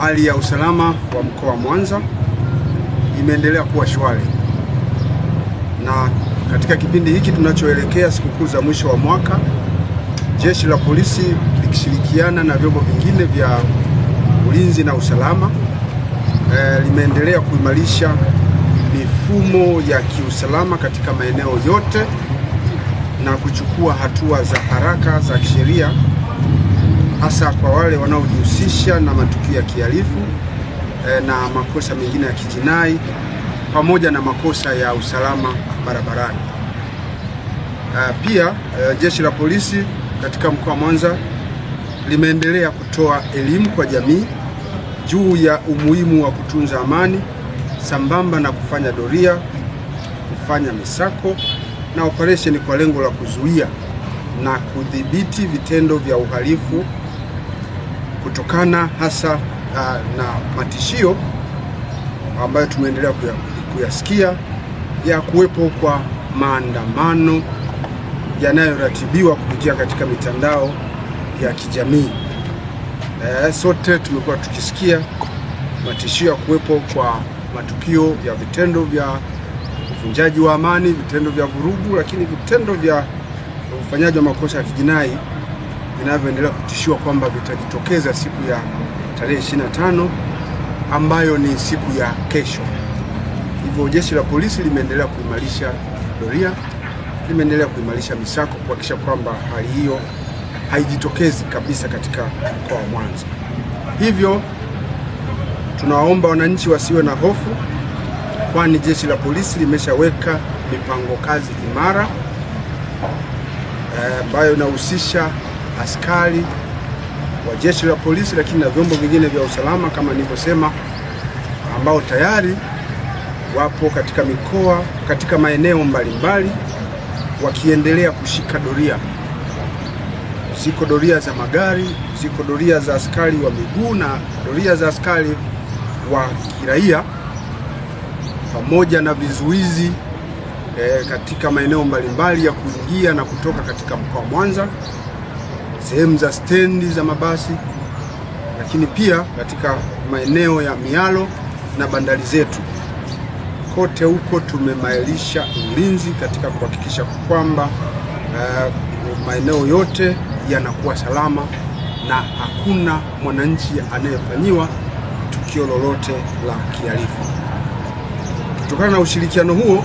Hali ya usalama wa mkoa wa Mwanza imeendelea kuwa shwari, na katika kipindi hiki tunachoelekea sikukuu za mwisho wa mwaka, Jeshi la Polisi likishirikiana na vyombo vingine vya ulinzi na usalama limeendelea kuimarisha mifumo ya kiusalama katika maeneo yote na kuchukua hatua za haraka za kisheria, hasa kwa wale wanaojihusisha na matukio ya kihalifu na makosa mengine ya kijinai pamoja na makosa ya usalama barabarani. Pia Jeshi la Polisi katika mkoa wa Mwanza limeendelea kutoa elimu kwa jamii juu ya umuhimu wa kutunza amani sambamba na kufanya doria, kufanya misako na operesheni kwa lengo la kuzuia na kudhibiti vitendo vya uhalifu kutokana hasa na matishio ambayo tumeendelea kuyasikia ya kuwepo kwa maandamano yanayoratibiwa kupitia katika mitandao ya kijamii. Sote tumekuwa tukisikia matishio ya kuwepo kwa matukio ya vitendo vya uvunjaji wa amani, vitendo vya vurugu, lakini vitendo vya ufanyaji wa makosa ya kijinai vinavyoendelea kutishiwa kwamba vitajitokeza siku ya tarehe 25 ambayo ni siku ya kesho. Hivyo Jeshi la Polisi limeendelea kuimarisha doria, limeendelea kuimarisha misako kuhakikisha kwamba hali hiyo haijitokezi kabisa katika mkoa wa Mwanza. Hivyo tunawaomba wananchi wasiwe na hofu, kwani Jeshi la Polisi limeshaweka mipango kazi imara ambayo inahusisha askari wa Jeshi la Polisi lakini na vyombo vingine vya usalama kama nilivyosema, ambao tayari wapo katika mikoa, katika maeneo mbalimbali wakiendelea kushika doria. Ziko doria za magari, ziko doria za askari wa miguu na doria za askari wa kiraia, pamoja na vizuizi katika maeneo mbalimbali ya kuingia na kutoka katika mkoa wa Mwanza, sehemu za stendi za mabasi, lakini pia katika maeneo ya mialo na bandari zetu. Kote huko tumemailisha ulinzi katika kuhakikisha kwamba maeneo yote yanakuwa salama na hakuna mwananchi anayefanyiwa tukio lolote la kihalifu. Kutokana na ushirikiano huo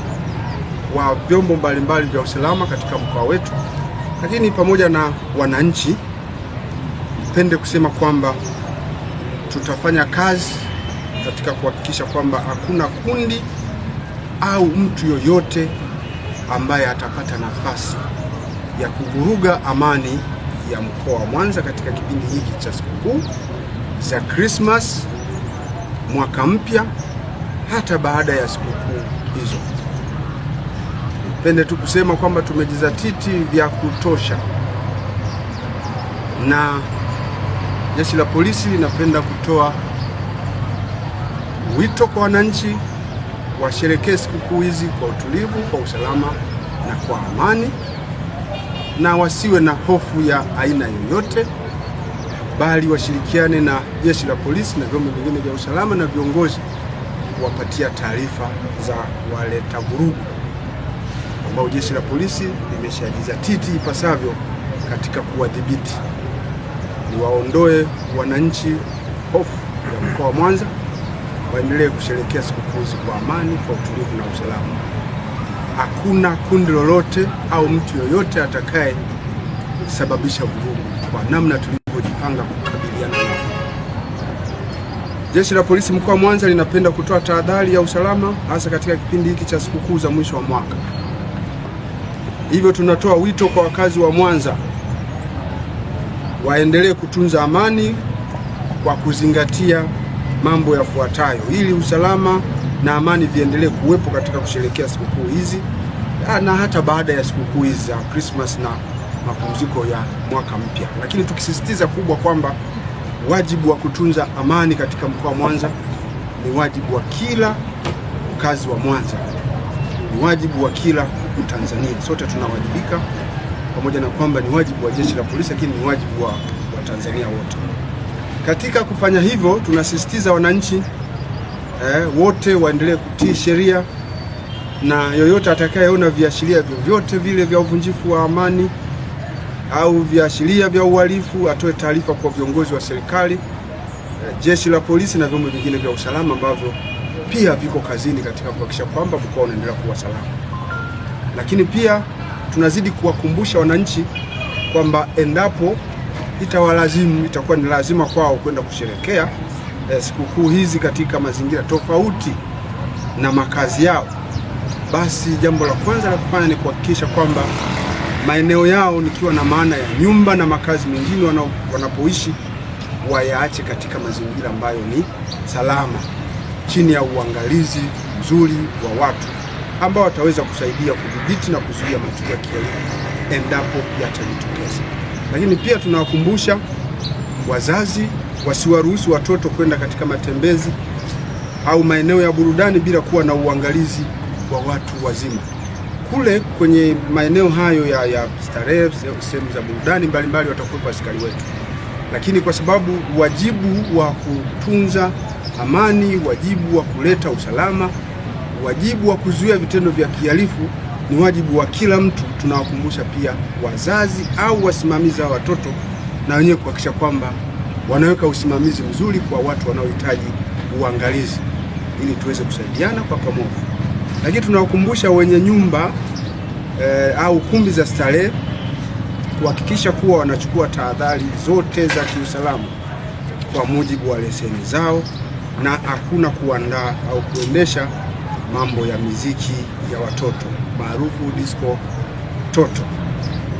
wa vyombo mbalimbali vya usalama katika mkoa wetu, lakini pamoja na wananchi, nipende kusema kwamba tutafanya kazi katika kuhakikisha kwamba hakuna kundi au mtu yoyote ambaye atapata nafasi ya kuvuruga amani ya mkoa wa Mwanza katika kipindi hiki cha sikukuu za Christmas, mwaka mpya, hata baada ya sikukuu hizo. Nipende tu kusema kwamba tumejizatiti vya kutosha, na Jeshi la Polisi linapenda kutoa wito kwa wananchi washerekee sikukuu hizi kwa utulivu, kwa usalama na kwa amani, na wasiwe na hofu ya aina yoyote, bali washirikiane na Jeshi la Polisi na vyombo vingine vya usalama na viongozi kuwapatia taarifa za waleta vurugu ambao Jeshi la Polisi limeshajizatiti ipasavyo katika kuwadhibiti. Niwaondoe wananchi hofu ya mkoa wa Mwanza, waendelee kusherehekea sikukuu hizi kwa amani, kwa utulivu na usalama. Hakuna kundi lolote au mtu yoyote atakaye sababisha vurugu kwa namna tulivyojipanga kukabiliana nao. Jeshi la Polisi mkoa wa Mwanza linapenda kutoa tahadhari ya usalama hasa katika kipindi hiki cha sikukuu za mwisho wa mwaka. Hivyo tunatoa wito kwa wakazi wa Mwanza waendelee kutunza amani kwa kuzingatia mambo yafuatayo ili usalama na amani viendelee kuwepo katika kusherehekea sikukuu hizi na hata baada ya sikukuu hizi za Christmas na mapumziko ya mwaka mpya. Lakini tukisisitiza kubwa kwamba wajibu wa kutunza amani katika mkoa wa Mwanza ni wajibu wa kila mkazi wa Mwanza, ni wajibu wa kila Mtanzania. Sote tunawajibika, pamoja na kwamba ni wajibu wa Jeshi la Polisi, lakini ni wajibu wa Tanzania wote. Katika kufanya hivyo, tunasisitiza wananchi wote waendelee kutii sheria, na yoyote atakayeona viashiria vyovyote vile vya uvunjifu wa amani au viashiria vya uhalifu atoe taarifa kwa viongozi wa serikali, jeshi la polisi na vyombo vingine vya usalama ambavyo pia viko kazini katika kuhakikisha kwamba mkoa unaendelea kuwa salama. Lakini pia tunazidi kuwakumbusha wananchi kwamba endapo itakuwa ni lazima kwao kwenda kusherekea sikukuu hizi katika mazingira tofauti na makazi yao, basi jambo la kwanza la kufanya ni kuhakikisha kwamba maeneo yao, nikiwa na maana ya nyumba na makazi mengine wanapoishi, wayaache katika mazingira ambayo ni salama, chini ya uangalizi mzuri wa watu ambao wataweza kusaidia kudhibiti na kuzuia matukio ya kihalifu endapo yatajitokeza. Lakini pia tunawakumbusha wazazi wasiwaruhusu watoto kwenda katika matembezi au maeneo ya burudani bila kuwa na uangalizi wa watu wazima. Kule kwenye maeneo hayo ya starehe, sehemu za burudani mbalimbali, watakuwepo askari wetu, lakini kwa sababu wajibu wa kutunza amani, wajibu wa kuleta usalama, wajibu wa kuzuia vitendo vya kihalifu ni wajibu wa kila mtu. Tunawakumbusha pia wazazi au wasimamizi wa watoto na wenyewe kuhakikisha kwamba wanaweka usimamizi mzuri kwa watu wanaohitaji uangalizi, ili tuweze kusaidiana kwa pamoja. Lakini tunawakumbusha wenye nyumba au kumbi za starehe kuhakikisha kuwa wanachukua tahadhari zote za kiusalama kwa mujibu wa leseni zao, na hakuna kuandaa au kuendesha mambo ya miziki ya watoto maarufu disco toto.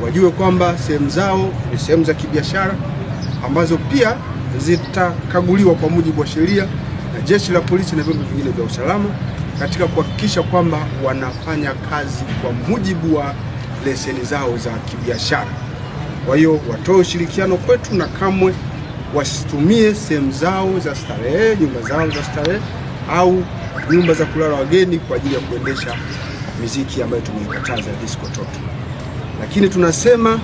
Wajue kwamba sehemu zao ni sehemu za kibiashara ambazo pia zitakaguliwa kwa mujibu wa sheria na jeshi la polisi na vyombo vingine vya usalama katika kuhakikisha kwamba wanafanya kazi kwa mujibu wa leseni zao za kibiashara. Kwa hiyo watoe ushirikiano kwetu na kamwe wasitumie sehemu zao za starehe, nyumba zao za starehe au nyumba za kulala wageni kwa ajili ya kuendesha miziki ambayo tumeikataza disco toto. Lakini tunasema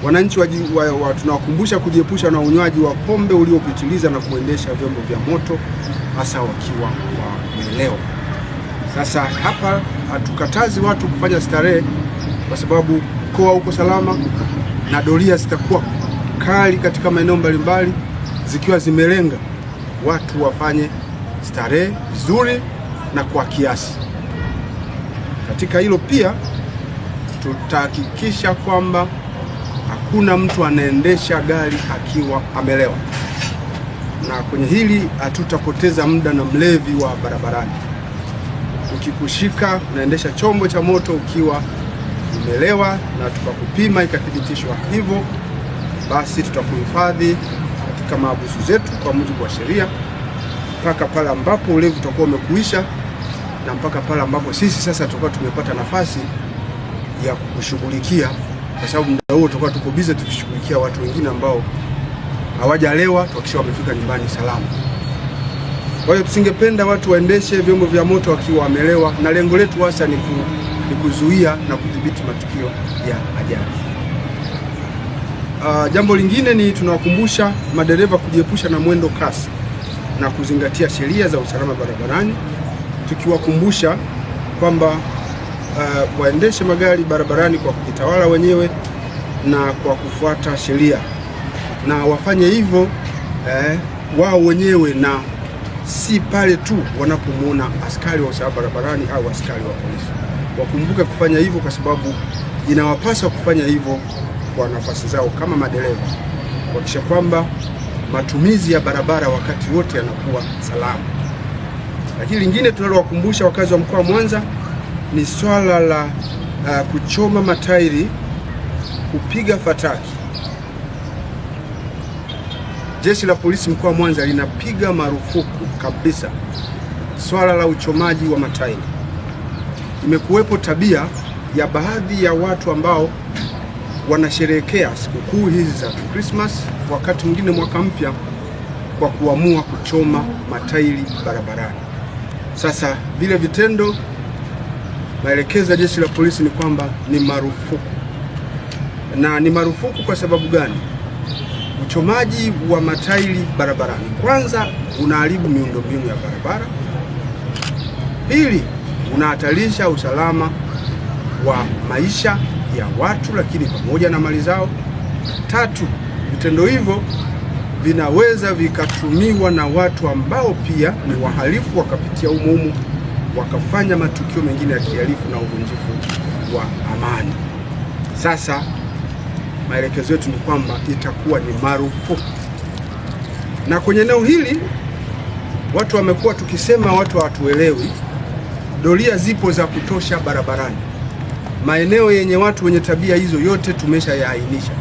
wananchi tunawakumbusha kujiepusha na unywaji wa pombe uliopitiliza na kuendesha vyombo vya moto hasa wakiwa wamelewa. Sasa hapa hatukatazi watu kufanya starehe kwa sababu mkoa uko salama na doria zitakuwa kali katika maeneo mbalimbali zikiwa zimelenga watu wafanye starehe vizuri na kwa kiasi. Katika hilo pia tutahakikisha kwamba hakuna mtu anaendesha gari akiwa amelewa, na kwenye hili hatutapoteza muda na mlevi wa barabarani. Ukikushika unaendesha chombo cha moto ukiwa umelewa na tukakupima ikathibitishwa hivyo, basi tutakuhifadhi katika mahabusu zetu kwa mujibu wa sheria mpaka pale ambapo ulevi utakuwa umekuisha, na mpaka pale ambapo sisi sasa tutakuwa tumepata nafasi ya kukushughulikia, kwa sababu muda huo tutakuwa tuko busy tukishughulikia watu wengine ambao hawajalewa, tuhakikisha wamefika nyumbani salama. Kwa hiyo tusingependa watu waendeshe vyombo vya moto wakiwa wamelewa, na lengo letu hasa ni kuzuia na kudhibiti matukio ya ajali. Jambo lingine ni tunawakumbusha madereva kujiepusha na mwendo kasi na kuzingatia sheria za usalama barabarani, tukiwakumbusha kwamba waendeshe magari barabarani kwa kujitawala wenyewe na kwa kufuata sheria, na wafanye hivyo wao wenyewe na si pale tu wanapomwona askari wa usalama barabarani au askari wa polisi. Wakumbuke kufanya hivyo kwa sababu inawapasa kufanya hivyo kwa nafasi zao kama madereva, kuhakikisha kwamba matumizi ya barabara wakati wote yanakuwa salama. Lakini lingine tunalowakumbusha wakazi wa mkoa wa Mwanza ni swala la kuchoma matairi, kupiga fataki. Jeshi la polisi mkoa wa Mwanza linapiga marufuku kabisa swala la uchomaji wa matairi. Imekuwepo tabia ya baadhi ya watu ambao wanasherehekea sikukuu hizi za Christmas, wakati mwingine mwaka mpya, kwa kuamua kuchoma matairi barabarani. Sasa vile vitendo, maelekezo ya jeshi la polisi ni kwamba ni marufuku. Na ni marufuku kwa sababu gani? Uchomaji wa matairi barabarani, kwanza unaharibu miundombinu ya barabara. Pili, unahatarisha usalama wa maisha ya watu lakini pamoja na mali zao. Tatu, vitendo hivyo vinaweza vikatumiwa na watu ambao pia ni wahalifu, wakapitia humo wakafanya matukio mengine ya kihalifu na uvunjifu wa amani. Sasa maelekezo yetu ni kwamba itakuwa ni marufuku. Na kwenye eneo hili watu wamekuwa tukisema watu hawatuelewi. Doria zipo za kutosha barabarani. Maeneo yenye watu wenye tabia hizo yote tumeshayaainisha.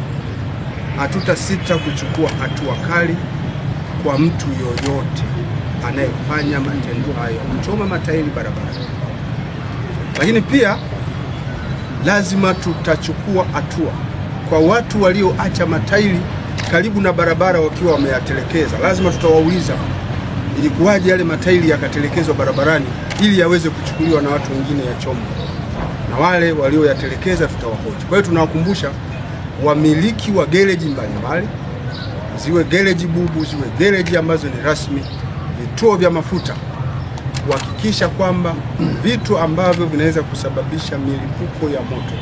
Hatutasita kuchukua hatua kali kwa mtu yoyote anayefanya matendo hayo, kuchoma matairi barabarani. Lakini pia lazima tutachukua hatua kwa watu walioacha matairi karibu na barabara wakiwa wameyatelekeza. Lazima tutawauliza ilikuwaje yale matairi yakatelekezwa barabarani, ili yaweze kuchukuliwa na watu wengine yachomwe, na wale walioyatelekeza tutawahoji. Kwa hiyo tunawakumbusha wamiliki wa gereji mbalimbali, ziwe gereji bubu, ziwe gereji ambazo ni rasmi, vituo vya mafuta, kuhakikisha kwamba vitu ambavyo vinaweza kusababisha milipuko ya moto,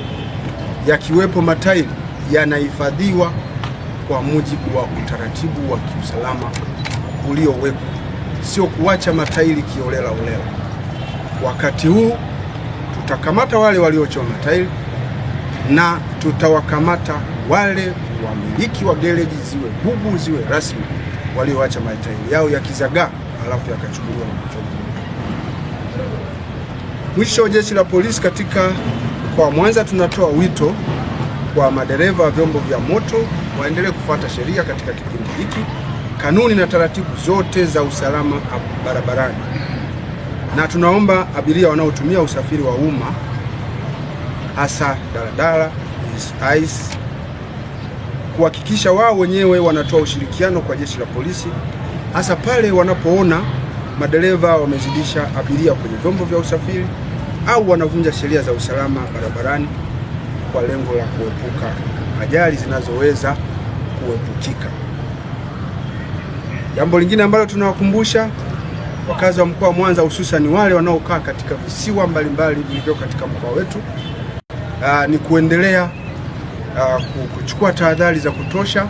yakiwepo matairi, yanahifadhiwa kwa mujibu wa utaratibu wa kiusalama uliowekwa, sio kuacha matairi kiolela olela. Wakati huu tutakamata wale waliochoma matairi na tutawakamata wale wamiliki wa gereji, ziwe bubu ziwe rasmi, walioacha matairi yao yakizagaa alafu yakachukuliwa na kuchomwa. Mwisho, Jeshi la Polisi katika mkoa wa Mwanza tunatoa wito kwa madereva wa vyombo vya moto waendelee kufuata sheria katika kipindi hiki, kanuni na taratibu zote za usalama barabarani. Na tunaomba abiria wanaotumia usafiri wa umma, hasa daladala, ICE, kuhakikisha wao wenyewe wanatoa ushirikiano kwa Jeshi la Polisi, hasa pale wanapoona madereva wamezidisha abiria kwenye vyombo vya usafiri au wanavunja sheria za usalama barabarani kwa lengo la kuepuka ajali zinazoweza kuepukika. Jambo lingine ambalo tunawakumbusha wakazi wa mkoa wa Mwanza, hususan wale wanaokaa katika visiwa mbalimbali vilivyo katika mkoa wetu, ni kuendelea kuchukua tahadhari za kutosha.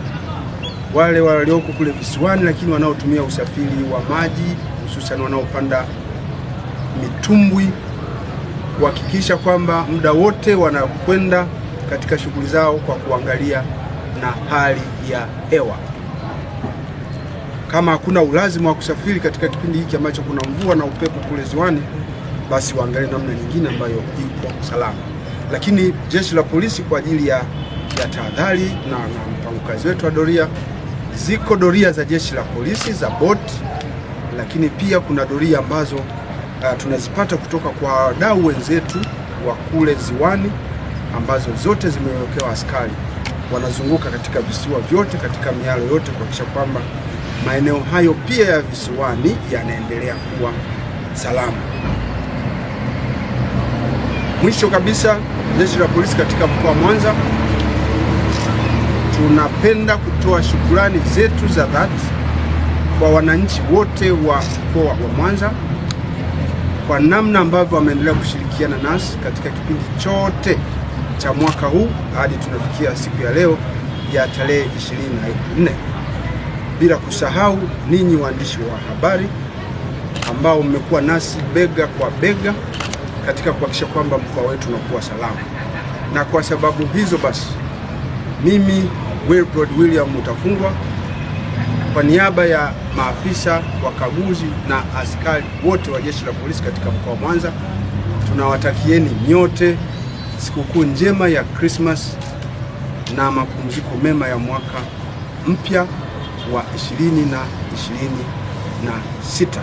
Wale walioko kule visiwani lakini wanaotumia usafiri wa maji, hususan wanaopanda mitumbwi, kuhakikisha kwamba muda wote wanakwenda katika shughuli zao kwa kuangalia na hali ya hewa. Kama hakuna ulazima wa kusafiri katika kipindi hiki ambacho kuna mvua na upepo kule ziwani, basi waangalie namna nyingine ambayo iko salama. Lakini Jeshi la Polisi kwa ajili ya tahadhari na mpango kazi wetu wa doria, ziko doria za Jeshi la Polisi za boti, lakini pia kuna doria ambazo tunazipata kutoka kwa wadau wenzetu wa kule ziwani, ambazo zote zimewekewa askari wanazunguka katika visiwa vyote, katika mialo yote, kuhakikisha kwamba maeneo hayo pia ya visiwani yanaendelea kuwa salama. Mwisho kabisa, Jeshi la Polisi katika mkoa wa Mwanza tunapenda kutoa shukrani zetu za dhati kwa wananchi wote wa mkoa wa Mwanza kwa namna ambavyo wameendelea kushirikiana nasi katika kipindi chote cha mwaka huu hadi tunafikia siku ya leo ya tarehe 24. Bila kusahau ninyi waandishi wa habari ambao mmekuwa nasi bega kwa bega katika kuhakikisha kwamba mkoa wetu unakuwa salama. Na kwa sababu hizo basi, mimi Wilbrod William Mutafungwa kwa niaba ya maafisa wakaguzi na askari wote wa Jeshi la Polisi katika mkoa wa Mwanza, tunawatakieni nyote sikukuu njema ya Christmas na mapumziko mema ya mwaka mpya wa 2026.